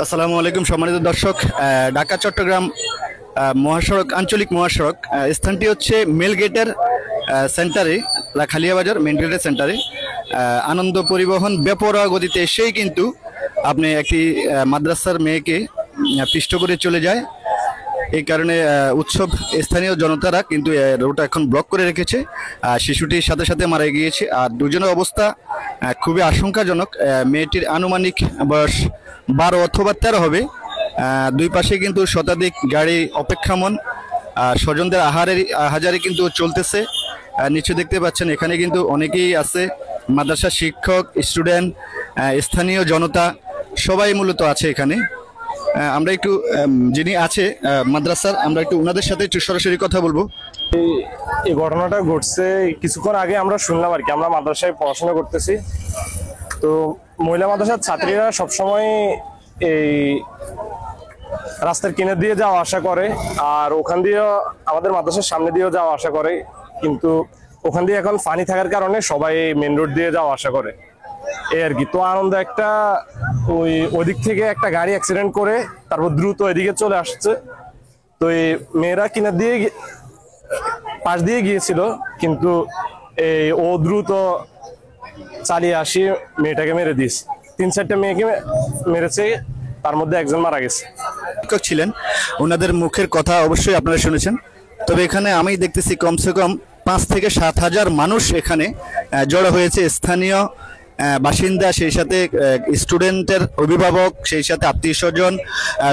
আসসালামু আলাইকুম সম্মানিত দর্শক। ঢাকা চট্টগ্রাম মহাসড়ক আঞ্চলিক মহাসড়ক স্থানটি হচ্ছে মেল গেটের সেন্টারে, খালিয়া বাজার মেন গেটের সেন্টারে আনন্দ পরিবহন বেপরোয়া গতিতে এসেই কিন্তু আপনি একটি মাদ্রাসার মেয়েকে পিষ্ট করে চলে যায়। এই কারণে উৎসব স্থানীয় জনতারা কিন্তু রোডটা এখন ব্লক করে রেখেছে। শিশুটির সাথে সাথে মারা গিয়েছে, আর দুজনের অবস্থা খুবই আশঙ্কাজনক। মেয়েটির আনুমানিক বয়স 12 অথবা 13 হবে। দুই পাশে কিন্তু শতাধিক গাড়ি অপেক্ষামান, স্বজনদের আহাজারি কিন্তু চলতেছে। নিচে দেখতে পাচ্ছেন এখানে কিন্তু অনেকেই আছে, মাদ্রাসা শিক্ষক, স্টুডেন্ট, স্থানীয় জনতা সবাই মূলত আছে এখানে। আমরা একটু যিনি আছে মাদ্রাসার, আমরা একটু ওনাদের সাথে একটু সরাসরি কথা বলবো। এই ঘটনাটা ঘটছে কিছুক্ষণ আগে আমরা শুনলাম আর কি। আমরা মাদ্রাসায় পড়াশোনা করতেছি, তো মহিলা মাদ্রাসার ছাত্রীরা সবসময় এই রাস্তার কিনার দিয়ে যাওয়া আসা করে, আর ওখান দিয়েও আমাদের মাদ্রাসার সামনে দিয়েও যাওয়া আসা করে। কিন্তু ওখান দিয়ে এখন পানি থাকার কারণে সবাই মেন রোড দিয়ে যাওয়া আসা করে এই আর কি। তো আনন্দ একটা ওদিক থেকে একটা গাড়ি অ্যাক্সিডেন্ট করে তারপর দ্রুত এদিকে চলে আসছে। তো এই মেয়েরা কিনার দিয়ে পাশ দিয়ে গিয়েছিল, কিন্তু ও দ্রুত চালিয়ে আসি মেয়েটাকে মেরে দিস। 3-4টা মেয়েকে মেরেছে, তার মধ্যে একজন মারা গেছে। শিক্ষক ছিলেন, ওনাদের মুখের কথা অবশ্যই আপনারা শুনেছেন। তবে এখানে আমি দেখতেছি কমসে কম 5 থেকে 7 হাজার মানুষ এখানে জড়ো হয়েছে। স্থানীয় বাসিন্দা, সেই সাথে স্টুডেন্টের অভিভাবক, সেই সাথে আত্মীয় স্বজন,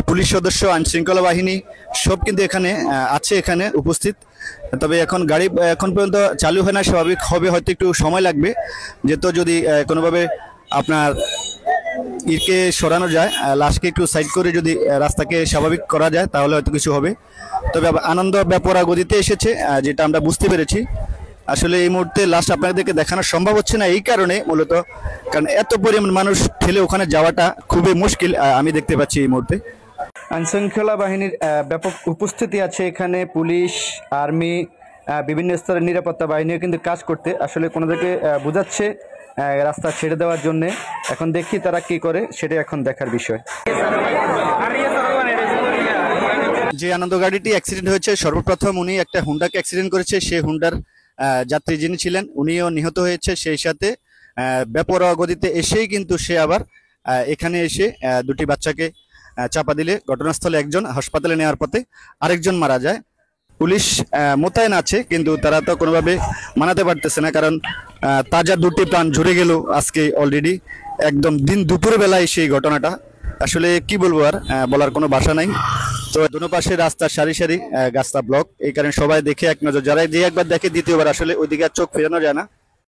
পুলিশ সদস্য, আইনশৃঙ্খলা বাহিনী সব কিন্তু এখানে আছে, এখানে উপস্থিত। তবে এখন গাড়ি এখন পর্যন্ত চালু হয় না, স্বাভাবিক হবে, হয়তো একটু সময় লাগবে। যেহেতু যদি কোনোভাবে আপনার ইরকে সরানো যায়, লাশকে একটু সাইড করে যদি রাস্তাকে স্বাভাবিক করা যায় তাহলে হয়তো কিছু হবে। তবে আনন্দ বেপরোয়া গতিতে এসেছে, যেটা আমরা বুঝতে পেরেছি। আসলে এই মুহূর্তে লাশ আপনাদেরকে দেখানো সম্ভব হচ্ছে না এই কারণে, মূলত কারণ এত পরিমাণ মানুষ ঠেলে ওখানে যাওয়াটা খুবই মুশকিল আমি দেখতে পাচ্ছি এই মুহূর্তে। আইনশৃঙ্খলা বাহিনীর ব্যাপক উপস্থিতি আছে এখানে, পুলিশ, আর্মি, বিভিন্ন স্তরের নিরাপত্তা বাহিনীও কিন্তু কাজ করতে। আসলে কোনোদিকে বোঝাচ্ছে রাস্তা ছেড়ে দেওয়ার জন্য। এখন দেখি তারা কি করে, সেটা এখন দেখার বিষয়। যে আনন্দ গাড়িটি অ্যাক্সিডেন্ট হয়েছে, সর্বপ্রথম উনি একটা হুন্ডাকে অ্যাক্সিডেন্ট করেছে। সেই হুন্ডার যাত্রী যিনি ছিলেন উনিও নিহত হয়েছে। সেই সাথে বেপরোয়া গতিতে এসেই কিন্তু সে আবার এখানে এসে দুটি বাচ্চাকে চাপা দিলে ঘটনাস্থলে একজন, হাসপাতালে নেওয়ার পথে আরেকজন মারা যায়। পুলিশ মোতায়েন আছে, কিন্তু তারা তো কোনোভাবে মানাতে পারতেছে না, কারণ তাজা দুটি প্রাণ ঝরে গেল আজকে অলরেডি, একদম দিন দুপুর বেলায় সেই ঘটনাটা। আসলে কি বলবো, আর বলার কোনো ভাষা নাই। তো দুনো পাশে রাস্তার সারি সারি গাছটা ব্লক, এই কারণে সবাই দেখে এক নজর, যারা যে একবার দেখে দ্বিতীয়বার আসলে ওইদিকে আর চোখ ফেরানো যায় না।